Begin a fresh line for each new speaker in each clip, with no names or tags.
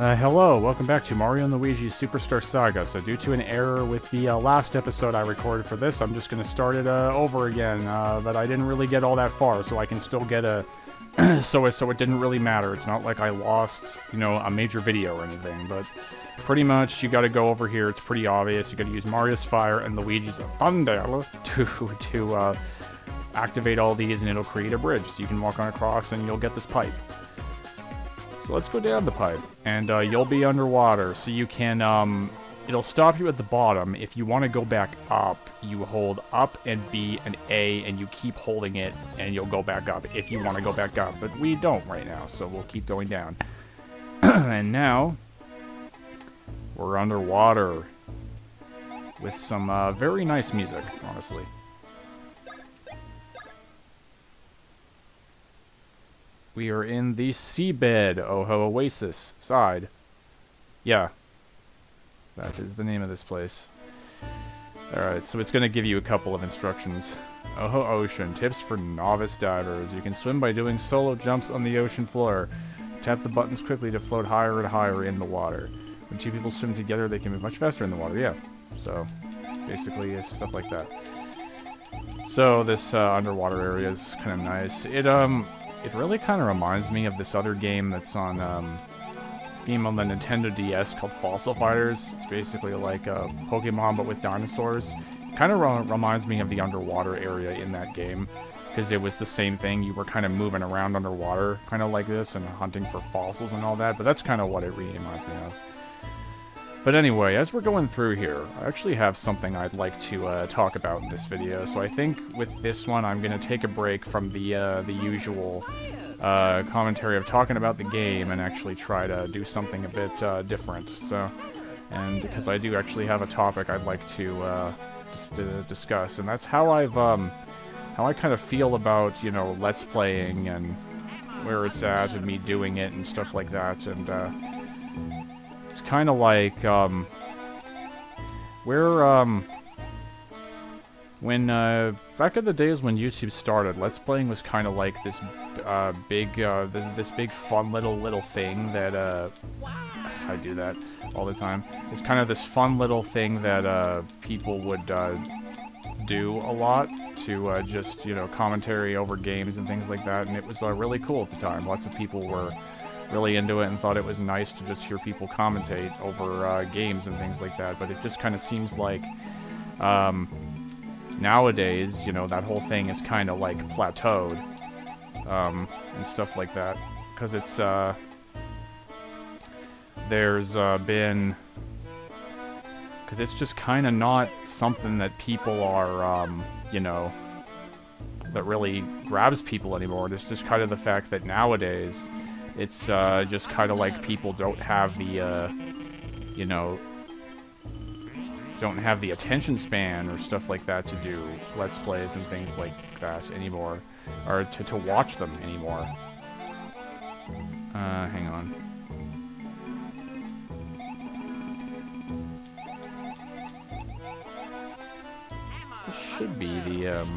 Hello, welcome back to Mario & Luigi's Superstar Saga. So due to an error with the last episode I recorded for this, I'm just going to start it over again, but I didn't really get all that far, so I can still get a... so it didn't really matter. It's not like I lost, a major video or anything, but pretty much you got to go over here. It's pretty obvious. You got to use Mario's Fire and Luigi's Thunder to activate all these, and it'll create a bridge. So you can walk on across and you'll get this pipe. So let's go down the pipe, and you'll be underwater, so you can, it'll stop you at the bottom. If you want to go back up, you hold up and B and A, and you keep holding it, and you'll go back up if you want to go back up. But we don't right now, so we'll keep going down. And now, we're underwater with some very nice music, honestly. We are in the seabed, Oho Oasis side. Yeah. That is the name of this place. Alright, so it's going to give you a couple of instructions. Oho Ocean, tips for novice divers. You can swim by doing solo jumps on the ocean floor. Tap the buttons quickly to float higher and higher in the water. When two people swim together, they can move much faster in the water. Yeah, so basically it's stuff like that. So this underwater area is kind of nice. It really kind of reminds me of this other game that's on, this game on the Nintendo DS called Fossil Fighters. It's basically like Pokemon, but with dinosaurs. It kind of reminds me of the underwater area in that game, because it was the same thing. You were kind of moving around underwater, kind of like this, and hunting for fossils and all that, but that's kind of what it really reminds me of. But anyway, as we're going through here, I actually have something I'd like to talk about in this video. So I think with this one, I'm going to take a break from the usual commentary of talking about the game and actually try to do something a bit different. So, and because I do actually have a topic I'd like to discuss, and that's how how I kind of feel about Let's Playing and where it's at and me doing it and stuff like that, and it's kind of like, when, back in the days when YouTube started, Let's Playing was kind of like this, this big fun little thing that, I do that all the time. It's kind of this fun little thing that, people would, do a lot to, just, commentary over games and things like that, and it was, really cool at the time. Lots of people were really into it and thought it was nice to just hear people commentate over games and things like that, but it just kind of seems like nowadays, that whole thing is kind of like plateaued and stuff like that, because it's there's been, because it's just kind of not something that people are that really grabs people anymore. It's just kind of the fact that nowadays it's just kind of like people don't have the, don't have the attention span or stuff like that to do Let's Plays and things like that anymore, or to watch them anymore. Hang on. This should be the,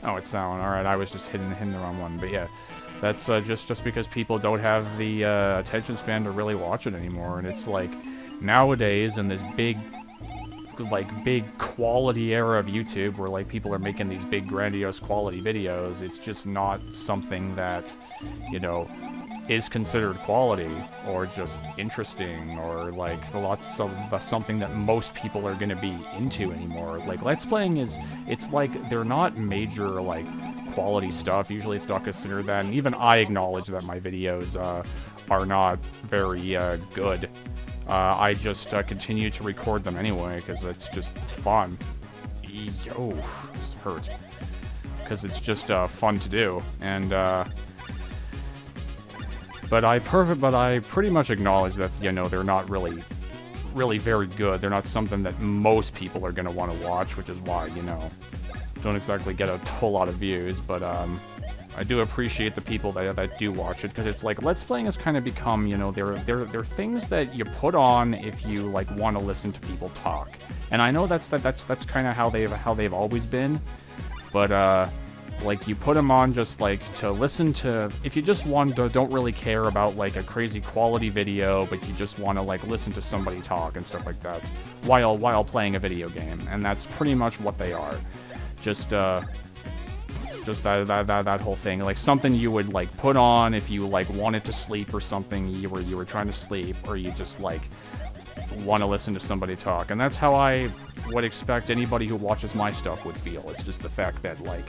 oh, it's that one. Alright, I was just hitting the wrong one, but yeah. That's just because people don't have the attention span to really watch it anymore, and it's like nowadays in this big quality era of YouTube, where like people are making these big grandiose quality videos, it's just not something that is considered quality or just interesting, or like lots of something that most people are going to be into anymore. Like Let's Playing it's like they're not major like quality stuff. Usually it's not considered that, and even I acknowledge that my videos are not very good. I just continue to record them anyway, because it's just fun. Yo, this hurt. Because it's just fun to do, and but I pretty much acknowledge that they're not really very good. They're not something that most people are going to want to watch, which is why don't exactly get a whole lot of views, but I do appreciate the people that do watch it, because it's like Let's Playing has kind of become, they're things that you put on if you like want to listen to people talk. And I know that's kind of how they've always been, but Like, you put them on just, like, to listen to... If you just don't really care about, like, a crazy quality video, but you just want to, like, listen to somebody talk and stuff like that while playing a video game. And that's pretty much what they are. Just that whole thing. Like, something you would, like, put on if you, like, wanted to sleep or something, you were trying to sleep, or you just, like, want to listen to somebody talk. And that's how I would expect anybody who watches my stuff would feel. It's just the fact that, like...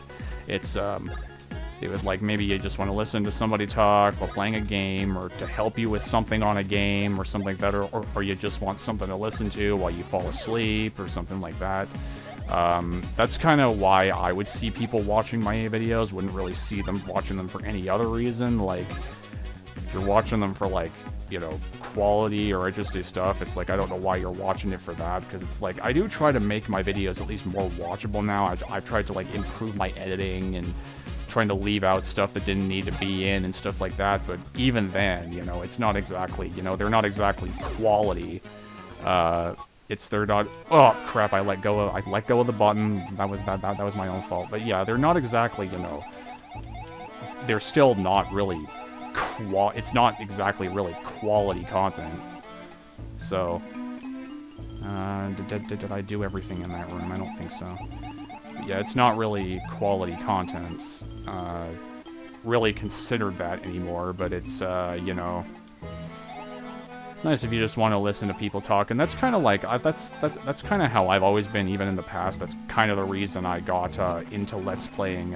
It's, it would, like, maybe you just want to listen to somebody talk while playing a game, or to help you with something on a game, or something like that, or you just want something to listen to while you fall asleep, or something like that. That's kind of why I would see people watching my videos, wouldn't really see them watching them for any other reason. Like, if you're watching them for, like, you know, quality or interesting stuff, it's like, I don't know why you're watching it for that, because it's like, I do try to make my videos at least more watchable now. I've tried to, like, improve my editing and trying to leave out stuff that didn't need to be in and stuff like that, but even then, you know, it's not exactly, you know, they're not exactly quality. They're not, oh crap, I let go of the button, that was my own fault, but yeah, they're not exactly, you know, they're still not really it's not exactly really quality content. So, did I do everything in that room? I don't think so. But yeah, it's not really quality content, really considered that anymore, but it's, you know, nice if you just want to listen to people talk, and that's kind of like, that's kind of how I've always been, even in the past. That's kind of the reason I got, into Let's Playing,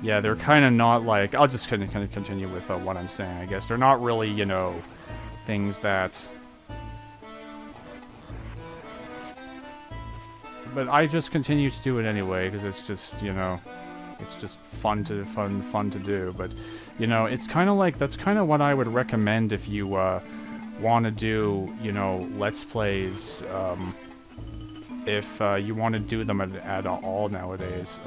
yeah, they're kind of not like... I'll just kind of continue with what I'm saying, I guess. They're not really, you know, things that... But I just continue to do it anyway, because it's just, you know... It's just fun to do. But, you know, it's kind of like... That's kind of what I would recommend if you want to do, you know, Let's Plays... if you want to do them at all nowadays.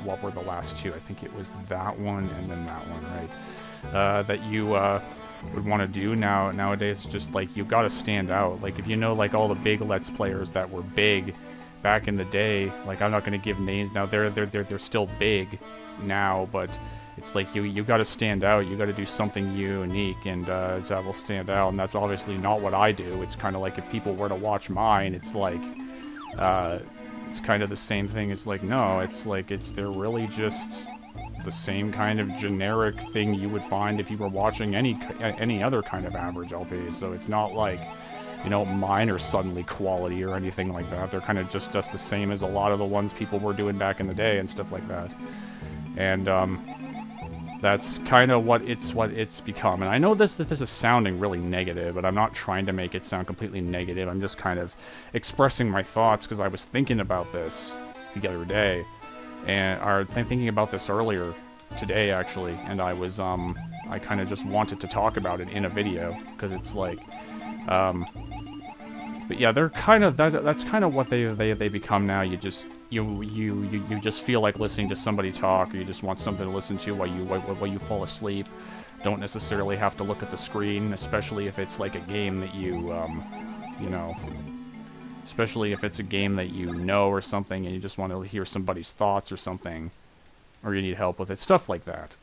What were the last two? I think it was that one and then that one, right? That you would want to do nowadays. Just like, you got to stand out. Like, if you know, like, all the big Let's Players that were big back in the day, like, I'm not going to give names now. They're still big now, but it's like you got to stand out. You got to do something unique, and that will stand out. And that's obviously not what I do. It's kind of like, if people were to watch mine, it's like... it's kind of the same thing. It's like, no, it's like, they're really just the same kind of generic thing you would find if you were watching any other kind of average LP. So it's not like, you know, mine are suddenly quality or anything like that. They're kind of just the same as a lot of the ones people were doing back in the day and stuff like that. And, that's kind of what it's become. And I know that this is sounding really negative, but I'm not trying to make it sound completely negative. I'm just kind of expressing my thoughts, because I was thinking about this the other day, and thinking about this earlier today, actually, and I was, I kind of just wanted to talk about it in a video, because it's like, but yeah, they're kind of, that's kind of what they become now. You just feel like listening to somebody talk, or you just want something to listen to while you fall asleep. Don't necessarily have to look at the screen, especially if it's like a game that you know, especially if it's a game that you know or something, and you just want to hear somebody's thoughts or something, or you need help with it, stuff like that.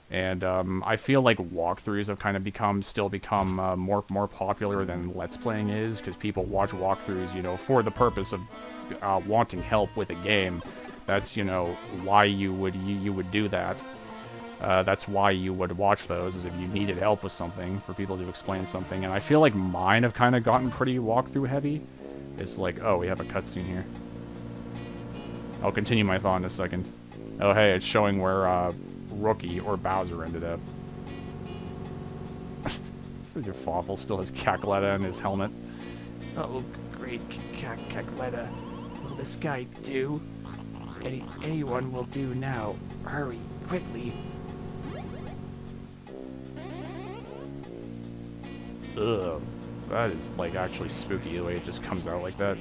And I feel like walkthroughs have kind of still become more popular than Let's Playing is, because people watch walkthroughs, you know, for the purpose of wanting help with a game. That's, you know, why you would do that. That's why you would watch those, is if you needed help with something, for people to explain something. And I feel like mine have kind of gotten pretty walkthrough heavy. It's like, oh, we have a cutscene here. I'll continue my thought in a second. Oh, hey, it's showing where Rookie or Bowser ended up. Your Fawful still has Cackletta in his helmet.
Oh, great Cackletta. Will this guy do? Anyone will do now. Hurry, quickly.
Ugh. That is, like, actually spooky the way it just comes out like that.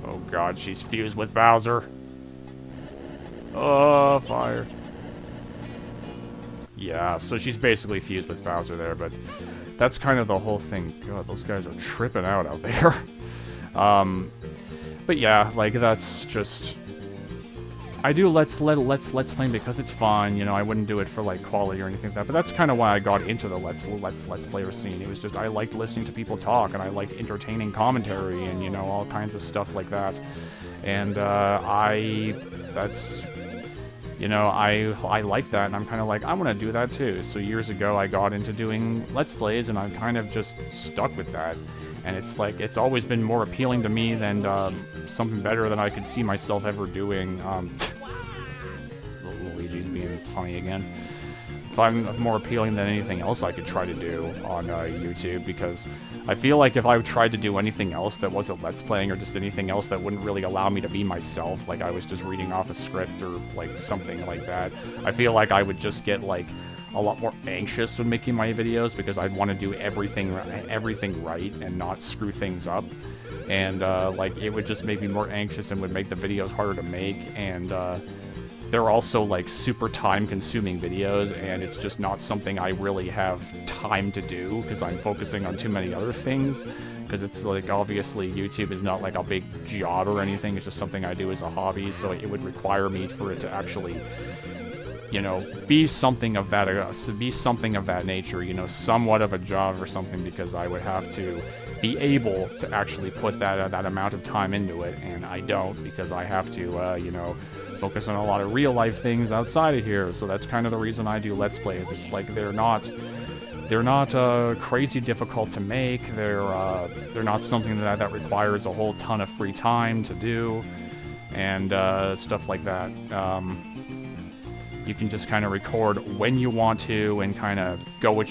Oh god, she's fused with Bowser. Oh, fire. Yeah, so she's basically fused with Bowser there, but that's kind of the whole thing. God, those guys are tripping out there. But yeah, like, that's just... I do let's playing because it's fun, you know. I wouldn't do it for like quality or anything like that, but that's kind of why I got into the let's player scene. It was just I liked listening to people talk, and I liked entertaining commentary, and you know, all kinds of stuff like that. And that's, you know, I like that, and I'm kind of like, I want to do that too. So years ago, I got into doing let's plays, and I'm kind of just stuck with that. And it's like, it's always been more appealing to me than something better than I could see myself ever doing. Luigi's being funny again. I'm more appealing than anything else I could try to do on YouTube, because I feel like if I tried to do anything else that wasn't Let's Playing or just anything else that wouldn't really allow me to be myself, like I was just reading off a script or like something like that, I feel like I would just get like a lot more anxious when making my videos, because I'd want to do everything right and not screw things up. And like it would just make me more anxious and would make the videos harder to make. And they're also like super time-consuming videos, and it's just not something I really have time to do because I'm focusing on too many other things. Because it's like, obviously YouTube is not like a big job or anything, it's just something I do as a hobby, so it would require me for it to actually, you know, be something of that nature, you know, somewhat of a job or something, because I would have to be able to actually put that amount of time into it, and I don't, because I have to, you know, focus on a lot of real life things outside of here. So that's kind of the reason I do Let's Plays. It's like they're not crazy difficult to make. They're not something that requires a whole ton of free time to do, and stuff like that. You can just kind of record when you want to and kind of go with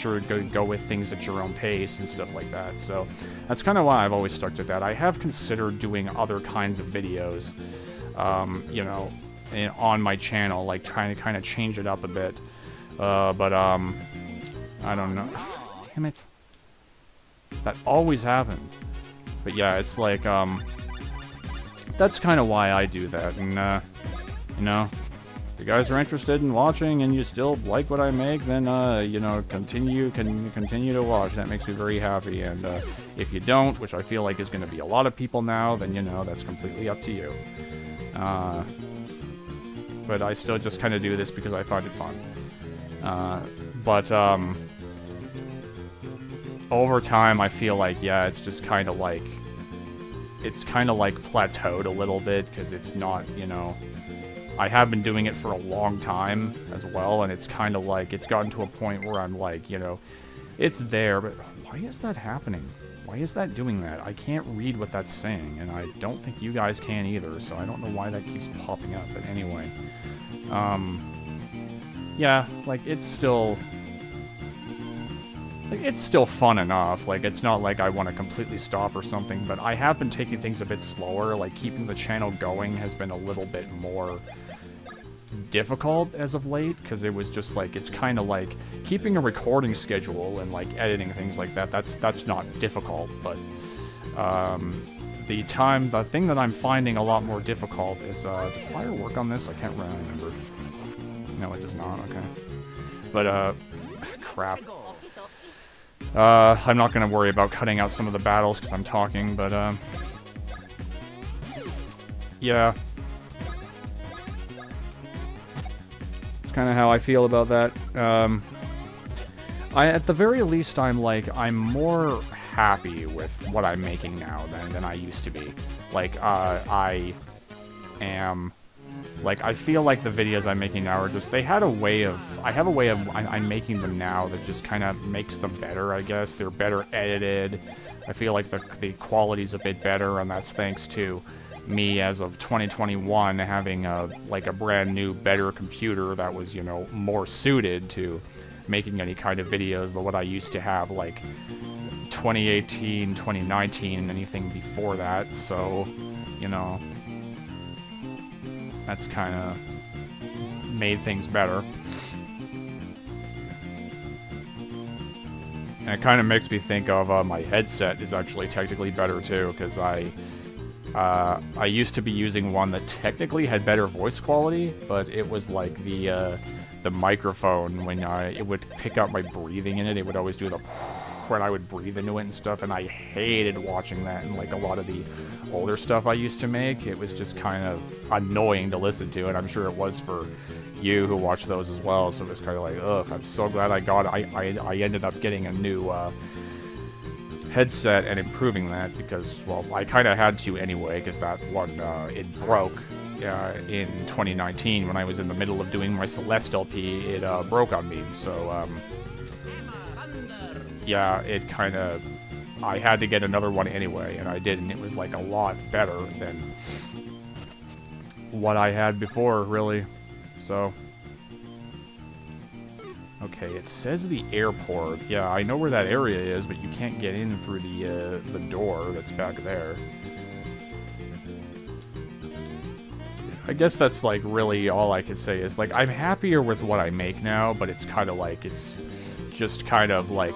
things at your own pace and stuff like that. So that's kind of why I've always stuck to that. I have considered doing other kinds of videos, you know, on my channel, like trying to kind of change it up a bit. But I don't know. Damn it. That always happens. But yeah, it's like, that's kind of why I do that. And, you know, if you guys are interested in watching and you still like what I make, then, you know, continue to watch. That makes me very happy. And if you don't, which I feel like is going to be a lot of people now, then, you know, that's completely up to you. But I still just kind of do this because I find it fun. But over time, I feel like, yeah, it's just kind of like, plateaued a little bit, because it's not, you know, I have been doing it for a long time as well, and it's kind of like, it's gotten to a point where I'm like, you know, it's there, but why is that happening? Why is that doing that? I can't read what that's saying, and I don't think you guys can either, so I don't know why that keeps popping up, but anyway. Yeah, like, it's still fun enough. Like, it's not like I want to completely stop or something, but I have been taking things a bit slower. Like, keeping the channel going has been a little bit more difficult as of late, because it was just like, it's kind of like keeping a recording schedule and like editing things like that. That's not difficult, but the thing that I'm finding a lot more difficult is, does fire work on this? I can't really remember. No, it does not. Okay, but crap. I'm not gonna worry about cutting out some of the battles because I'm talking, but yeah. Kind of how I feel about that. At the very least, I'm more happy with what I'm making now than I used to be. Like, I am, like, I feel like the videos I'm making now are just, I'm making them now that just kind of makes them better, I guess. They're better edited. I feel like the quality's a bit better, and that's thanks to me, as of 2021, having a brand new, better computer that was, you know, more suited to making any kind of videos than what I used to have, like, 2018, 2019, and anything before that. So, you know, that's kind of made things better. And it kind of makes me think of my headset is actually technically better too, because I used to be using one that technically had better voice quality, but it was like the microphone, when it would pick up my breathing in it, it would always do the when I would breathe into it and stuff, and I hated watching that. And like a lot of the older stuff I used to make, it was just kind of annoying to listen to, and I'm sure it was for you who watch those as well. So it was kind of like, ugh, I'm so glad I ended up getting a new headset and improving that, because, well, I kind of had to anyway, because that one, it broke in 2019 when I was in the middle of doing my Celeste LP. It broke on me, so yeah, it kind of, I had to get another one anyway, and I did, and it was like a lot better than what I had before, really. So, okay, it says the airport. Yeah, I know where that area is, but you can't get in through the door that's back there. I guess that's, like, really all I can say is, like, I'm happier with what I make now, but it's kind of like, it's just kind of like,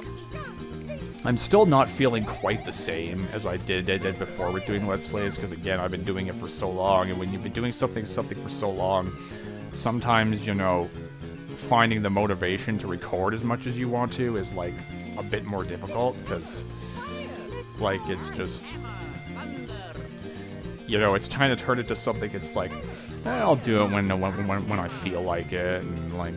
I'm still not feeling quite the same as I did before with doing Let's Plays, because, again, I've been doing it for so long, and when you've been doing something for so long, sometimes, you know, finding the motivation to record as much as you want to is, like, a bit more difficult, because, like, it's just, you know, it's trying to turn it to something. It's like, I'll do it when I feel like it, and, like,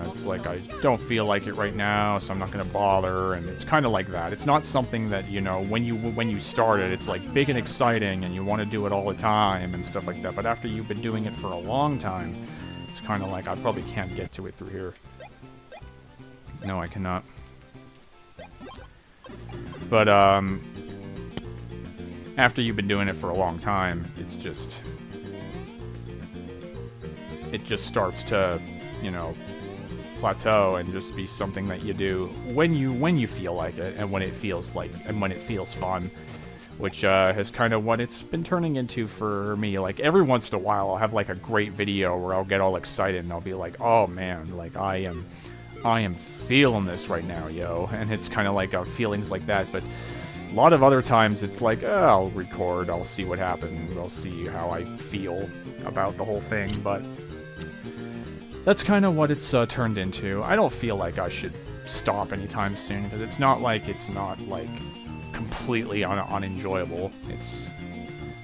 it's like, I don't feel like it right now, so I'm not gonna bother, and it's kind of like that. It's not something that, you know, when you start it, it's, like, big and exciting, and you want to do it all the time, and stuff like that, but after you've been doing it for a long time, it's kind of like, I probably can't get to it through here. No, I cannot. But, after you've been doing it for a long time, it's just, it just starts to, you know, plateau and just be something that you do when you feel like it, and when it feels fun, which is kind of what it's been turning into for me. Like, every once in a while, I'll have, like, a great video where I'll get all excited and I'll be like, oh man, like, I am feeling this right now, yo. And it's kind of like feelings like that. But a lot of other times it's like, I'll record, I'll see what happens, I'll see how I feel about the whole thing. But that's kind of what it's turned into. I don't feel like I should stop anytime soon, because it's not like completely unenjoyable. It's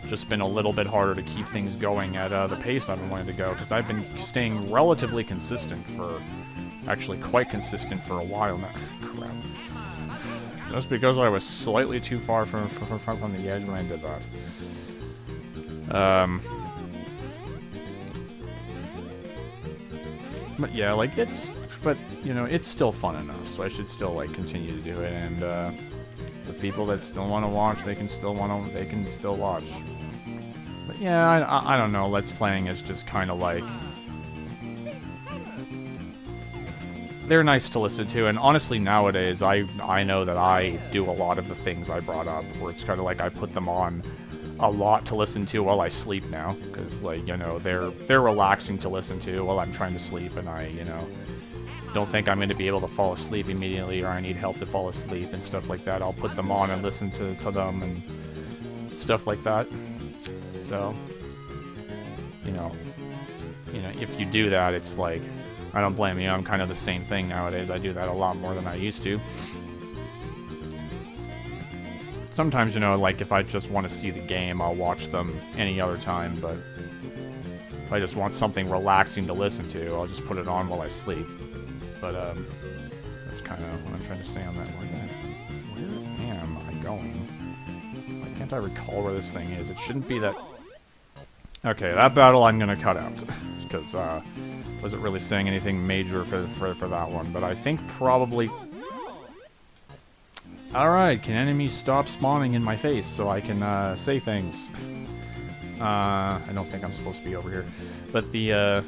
just been a little bit harder to keep things going at the pace I've been wanting to go, because I've been staying relatively consistent for, actually quite consistent for a while now. Crap. Just because I was slightly too far from the edge when I did that. But yeah, like, but, you know, it's still fun enough, so I should still, like, continue to do it, and, the people that still want to watch, they can still watch. But yeah, I don't know, Let's Playing is just kind of like, they're nice to listen to, and honestly nowadays, I know that I do a lot of the things I brought up, where it's kind of like I put them on a lot to listen to while I sleep now, because, like, you know, they're relaxing to listen to while I'm trying to sleep, and I, you know, don't think I'm going to be able to fall asleep immediately, or I need help to fall asleep and stuff like that. I'll put them on and listen to them and stuff like that. So, you know, if you do that, it's like, I don't blame you. I'm kind of the same thing nowadays. I do that a lot more than I used to. Sometimes, you know, like, if I just want to see the game, I'll watch them any other time, but if I just want something relaxing to listen to, I'll just put it on while I sleep. But, that's kind of what I'm trying to say on that. Where am I going? Why can't I recall where this thing is? It shouldn't be that... Okay, that battle I'm gonna cut out, because, wasn't really saying anything major for that one, but I think probably... Alright, can enemies stop spawning in my face so I can, say things? I don't think I'm supposed to be over here. But the,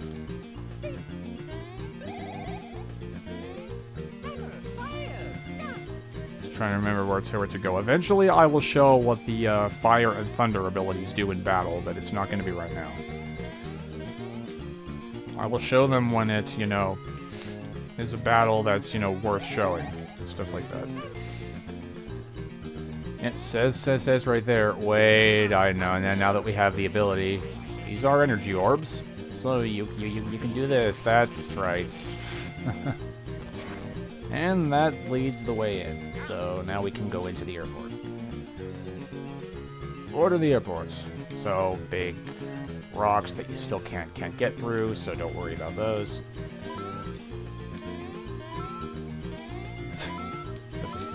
just trying to remember where to go. Eventually I will show what the, fire and thunder abilities do in battle, but it's not going to be right now. I will show them when it, you know, is a battle that's, you know, worth showing, and stuff like that. It says right there. Wait, I know. Now that we have the ability, these are energy orbs. So you can do this. That's right. And that leads the way in. So now we can go into the airport. Order the airports. So big rocks that you still can't get through. So don't worry about those.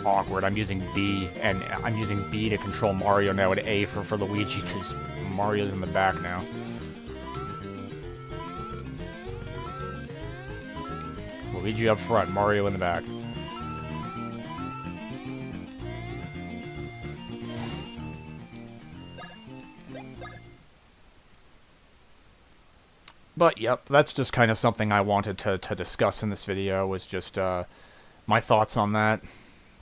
Awkward. I'm using B, and I'm using B to control Mario now, and A for Luigi, because Mario's in the back now. Luigi up front, Mario in the back. But, yep, that's just kind of something I wanted to discuss in this video, was just my thoughts on that.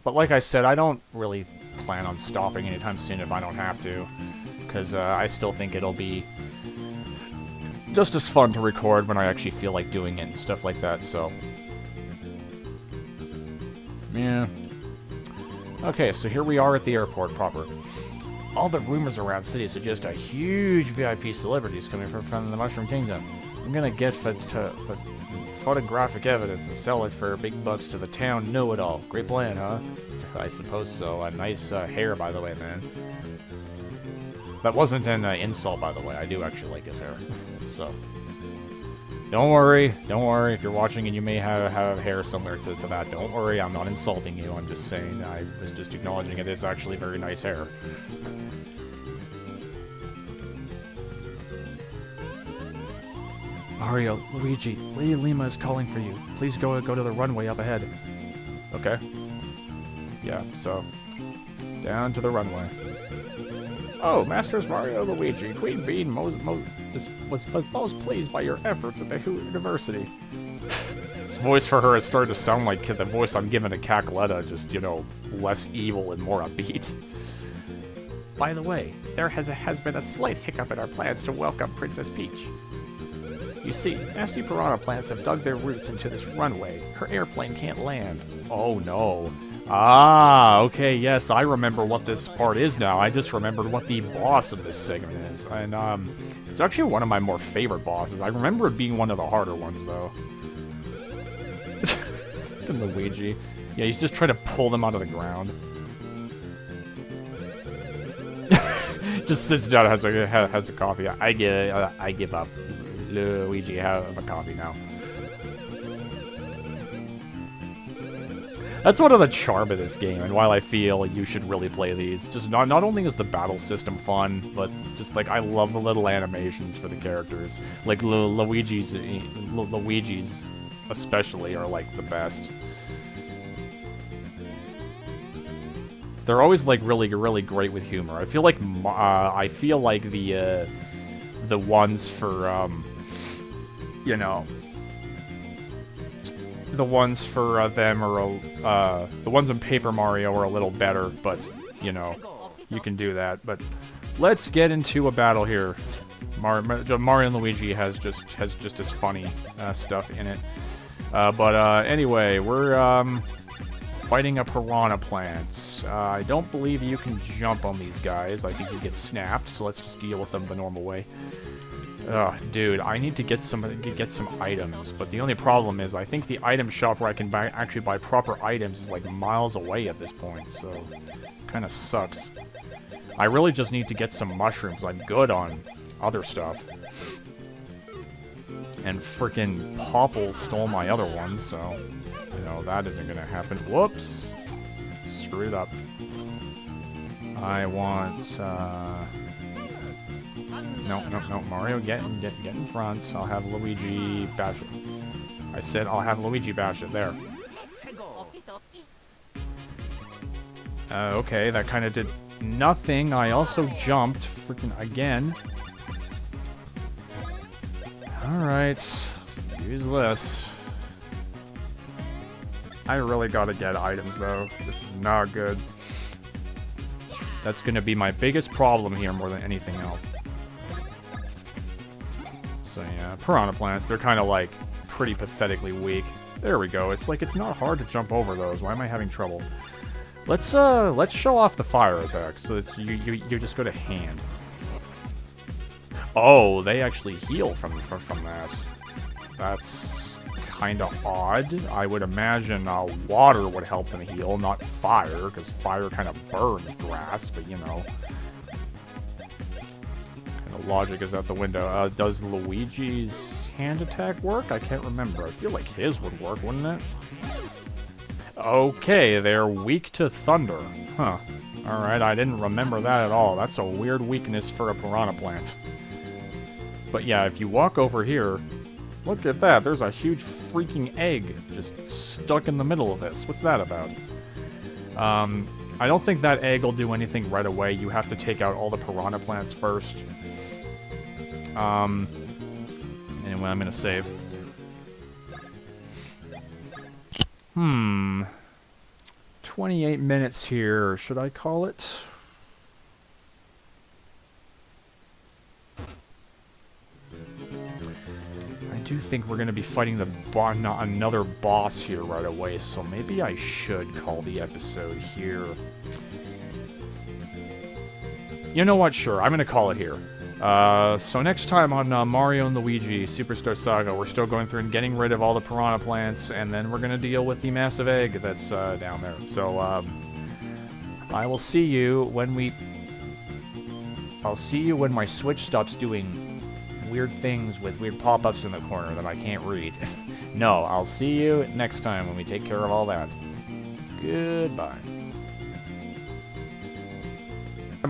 But like I said, I don't really plan on stopping anytime soon if I don't have to, because I still think it'll be just as fun to record when I actually feel like doing it and stuff like that, so. Yeah. Okay, so here we are at the airport proper. All the rumors around city suggest a huge VIP celebrities coming from the Mushroom Kingdom. I'm gonna get photographic evidence and sell it for big bucks to the town know-it-all. Great plan, huh? I suppose so. A nice hair, by the way, man. That wasn't an insult, by the way. I do actually like his hair. So, don't worry. Don't worry. If you're watching and you may have hair similar to that, don't worry. I'm not insulting you. I'm just saying I was just acknowledging it is actually very nice hair.
Mario, Luigi, Lady Lima is calling for you. Please go to the runway up ahead.
Okay. Yeah, so down to the runway. Oh, Masters Mario, Luigi, Queen Bean was most pleased by your efforts at the University. This voice for her has started to sound like the voice I'm giving to Cackletta, just, you know, less evil and more upbeat.
By the way, there has been a slight hiccup in our plans to welcome Princess Peach. You see, nasty piranha plants have dug their roots into this runway. Her airplane can't land.
Oh no. Ah, okay, yes, I remember what this part is now. I just remembered what the boss of this segment is. And, it's actually one of my more favorite bosses. I remember it being one of the harder ones, though. And Luigi. Yeah, he's just trying to pull them out of the ground. Just sits down and has a coffee. I give up. Luigi, have a coffee now. That's one of the charm of this game, and while I feel you should really play these, just not only is the battle system fun, but it's just like I love the little animations for the characters. Like Luigi's especially are like the best. They're always like really great with humor. I feel like the ones for you know, the ones for them are the ones in Paper Mario are a little better, but you know, you can do that. But let's get into a battle here. Mario and Luigi has just as funny stuff in it. But anyway, we're fighting a Piranha Plant. I don't believe you can jump on these guys. I think you get snapped, so let's just deal with them the normal way. Ugh, dude, I need to get some items, but the only problem is I think the item shop where I can actually buy proper items is like miles away at this point, so kind of sucks. I really just need to get some mushrooms. I'm good on other stuff. And frickin' Popple stole my other ones, so you know that isn't gonna happen. Whoops, screwed up. I want No, Mario, get in front. I'll have Luigi bash it. I said I'll have Luigi bash it. There. Okay, that kind of did nothing. I also jumped freaking again. Alright. Use this. I really gotta get items, though. This is not good. That's gonna be my biggest problem here more than anything else. So yeah, Piranha Plants, they're kind of like pretty pathetically weak. There we go. It's like it's not hard to jump over those. Why am I having trouble? Let's show off the fire attack. So it's you just go to hand. Oh, they actually heal from that. That's kind of odd. I would imagine water would help them heal, not fire, because fire kind of burns grass. But you know, kind of logic is out the window. Does Luigi's hand attack work? I can't remember. I feel like his would work, wouldn't it? Okay, they're weak to thunder. Huh. Alright, I didn't remember that at all. That's a weird weakness for a Piranha Plant. But yeah, if you walk over here, look at that. There's a huge freaking egg just stuck in the middle of this. What's that about? I don't think that egg will do anything right away. You have to take out all the Piranha Plants first. Anyway, I'm gonna save. 28 minutes here. Should I call it? I do think we're going to be fighting another boss here right away, so maybe I should call the episode here. You know what? Sure, I'm going to call it here. So next time on Mario and Luigi Superstar Saga, we're still going through and getting rid of all the Piranha Plants, and then we're going to deal with the massive egg that's down there. So, I will see you when I'll see you when my Switch stops doing weird things with weird pop-ups in the corner that I can't read. No, I'll see you next time when we take care of all that. Goodbye.